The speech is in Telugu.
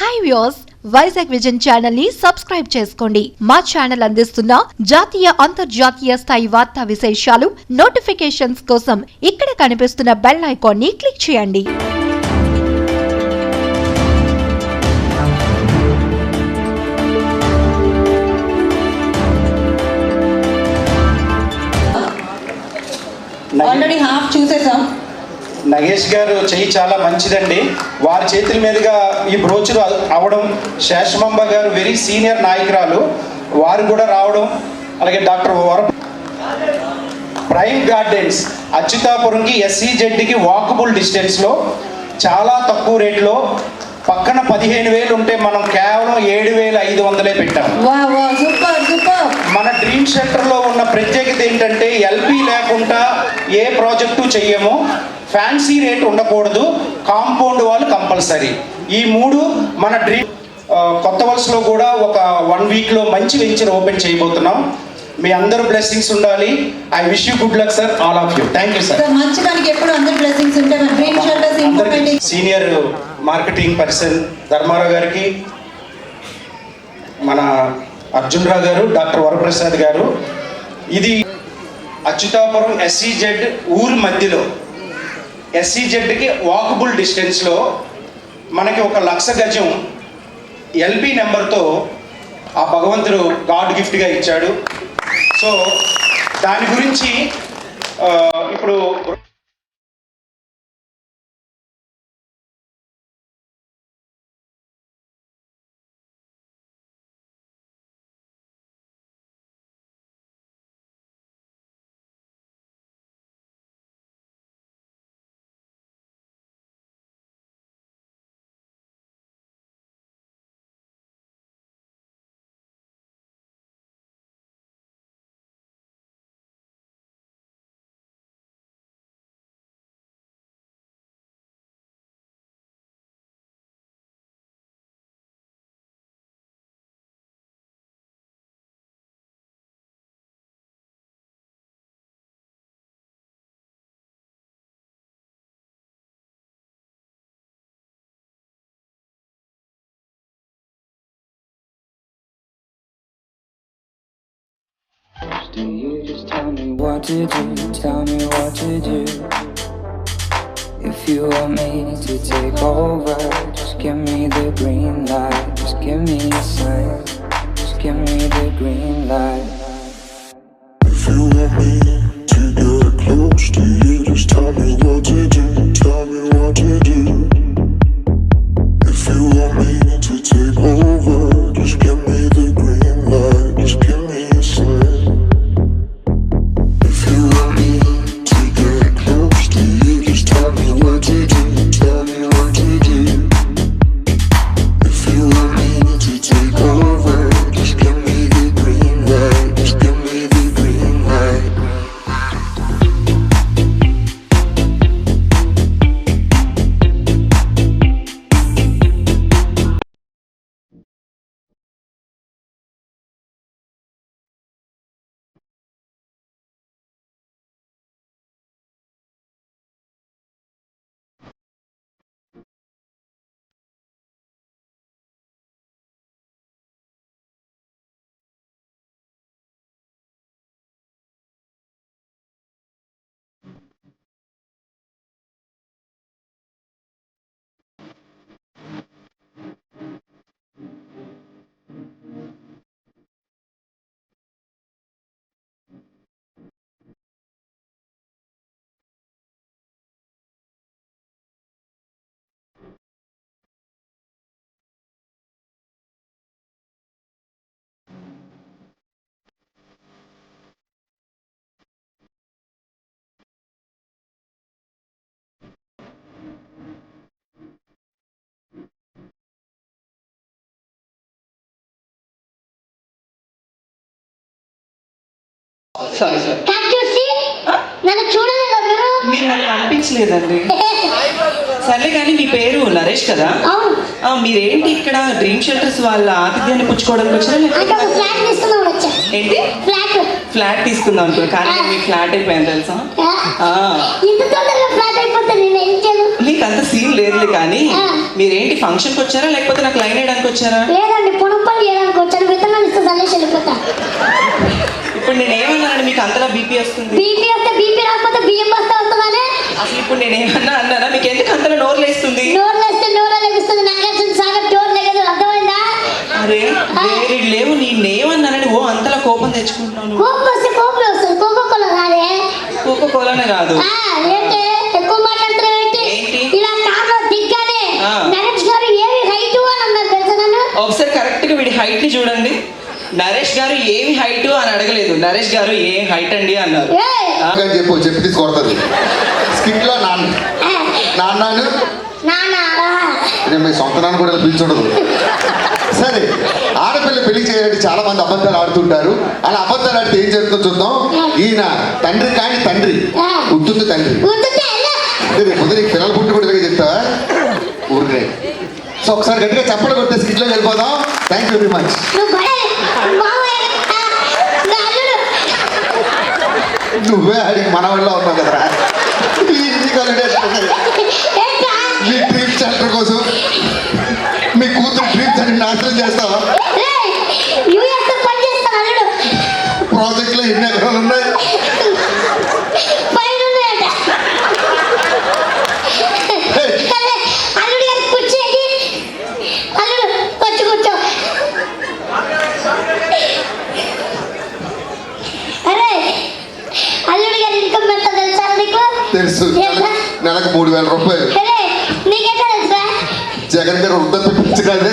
Hi viewers, Vizag vision channel ని సబ్స్క్రైబ్ చేసుకోండి. మా ఛానల్ అందిస్తున్న జాతీయ అంతర్జాతీయ స్థాయి వార్తా విశేషాలు నోటిఫికేషన్స్ కోసం ఇక్కడ కనిపిస్తున్న బెల్ ఐకాన్ ని క్లిక్ చేయండి. ఆల్రెడీ హాఫ్ చూసేసాం. నగేష్ గారు చెయ్యి చాలా మంచిదండి. వారి చేతుల మీదుగా ఈ బ్రోచర్ అవడం, శేషమాంబ గారు వెరీ సీనియర్ నాయకురాలు, వారు కూడా రావడం, అలాగే డాక్టర్ ప్రైమ్ గార్డెన్స్ అచ్యుతాపురంకి SEZకి వాకబుల్ డిస్టెన్స్లో చాలా తక్కువ రేట్లో, పక్కన 15,000 ఉంటే మనం కేవలం 7,500 పెట్టాము. మన డ్రీమ్ సెంటర్లో ఉన్న ప్రత్యేకత ఏంటంటే LP లేకుండా ఏ ప్రాజెక్టు చెయ్యము, ఫ్యాన్సీ రేట్ ఉండకూడదు, కాంపౌండ్ వాళ్ళు కంపల్సరీ. ఈ మూడు మన డ్రీమ్. కొత్త వలసలో కూడా ఒక 1 వీక్లో మంచి వెంచర్ ఓపెన్ చేయబోతున్నాం. మీ అందరూ బ్లెస్సింగ్స్ ఉండాలి. I wish you good luck sir, all of you. Thank you sir. మంచిదానికి ఎప్పుడు అందరి బ్లెస్సింగ్స్ ఉంటాయి. మన Dream Shelters implementing senior marketing person Dharmarao గారికి, మన అర్జున్ రావు గారు, డాక్టర్ వరప్రసాద్ గారు, ఇది అచ్యుతాపురం SEZ ఊరు మధ్యలో, SEZకి వాకబుల్ డిస్టెన్స్లో మనకి 1,00,000 గజం LP నెంబర్తో ఆ భగవంతుడు గాడ్ గిఫ్ట్గా ఇచ్చాడు. సో దాని గురించి ఇప్పుడు Do you just tell me what to do, tell me what to do. If you want me to take over, just give me the green light, just give me a sign, just give me the green light. If you want me to get close to you, just tell me what to do, tell me what to do. If you want me to take over, just give me the green light, just give me a sign. Sorry sir, నన్ను చూడలేదా మీరు నాకు కనిపించలేదండి. సర్లే కానీ మీ పేరు నరేష్ కదా? మీరేంటి ఇక్కడ డ్రీమ్ షెల్టర్స్ వాళ్ళ ఆతిథ్యాన్ని పుచ్చుకోవడానికి వచ్చారా? ఏంటి ఫ్లాట్ తీసుకుందాం అనుకో, కానీ మీ ఫ్లాట్ అయిపోయింది తెలుసా? మీకు అంత సీన్ లేదులే కానీ ఆ. మీరేంటి ఫంక్షన్కి వచ్చారా లేకపోతే నాకు లైన్ వేయడానికి వచ్చారా? లేదండి పునప్పలు చేయడానికి వచ్చాను విత్తనాలు ఇస్తే చల్లేసి వెళ్ళిపోతా. ఇప్పుడు నేను ఏమన్నానండి మీకు అంతలా బీపీ వస్తుంది? బీపీ వస్తే బీపీ రాకపోతే బియ్యం బస్తా వస్తుందనే. అసలు ఇప్పుడు నేను ఏమన్నా అన్నానా? మీకు ఎందుకు అంతలా నోరు లేస్తుంది? నోరు వేస్తే నోరు లభిస్తుంది. నాగార్జున సాగర్ డోర్ లేదు, అర్థమైందా? అరే ఆ. వేరే లేవు, నేనేమన్నానని ఓ అంతలా కోపం తెచ్చుకుంటాను. కోపం వస్తే కోపం వస్తుంది. కోకోకోలా కాదే. కోకోకోలానే కాదు. ఏంటి ఎక్కువ మాట్లాడుతున్నావు ఏంటి? ఏంటి? ఇలా కార్లో దిగ్గానే ఆ. నరేష్ గారు ఏమి హైట్ అని అన్నారు తెలుసా నన్ను? ఒకసారి కరెక్ట్ గా వీడి హైట్ ని చూడండి. నరేష్ గారు ఏమి హైట్ అని అడగలేదు, నరేష్ గారు ఏం హైట్ అండి అన్నారు. ఏయ్! చెప్పి తీసుకొడుతుంది స్కిట్ లో నాన్న నాన్న నానా నేను మీ సొంత నాన్న కూడా పిలిచుండదు. సరే, ఆడపిల్ల పెళ్లి చేయాలంటే చాలా మంది అబద్ధాలు ఆడుతుంటారు. అలా అబద్ధాలు ఆడితే ఏం జరుగుతుందో చూద్దాం. ఈయన తండ్రి కాని తండ్రి, ఉత్తుంది తండ్రి. గుర్తుంటే ఎలా? పొద్దు నీకు పిల్లలు పుట్టి కూడా చెప్తావా? ఊరికే. సో ఒకసారి గట్టిగా చప్పలు కొట్టే స్కిట్లో వెళ్ళిపోదాం. Thank you very much. నువ్వు భలే మావయ్య, నా అల్లుడు. నువ్వే ఆడికి మనవాళ్ళలో ఉన్నావు కదరా. ఏంట్రా? మీ డ్రీమ్ సెంటర్ కోసం మీ కూతురు డ్రీమ్స్ అని నాశనం చేస్తావా? ఏయ్! US లో పని చేస్తాను అల్లుడు. ప్రాజెక్ట్ లో ఎన్ని ఎకరాలు ఉన్నాయి? పైన ఉన్నాయట. అరే, అల్లుడు గారికి కూర్చోండి. అల్లుడు వచ్చి కూర్చో. అరే, అల్లుడు గారి ఇన్కమ్ ఎంత తెలుసా నీకు? తెలుసు. నెలకు 3,000 రూపాయలు. అరే, నీకెట్లా తెలుసా? జగన్ గారు వృద్ధ పెంచగానే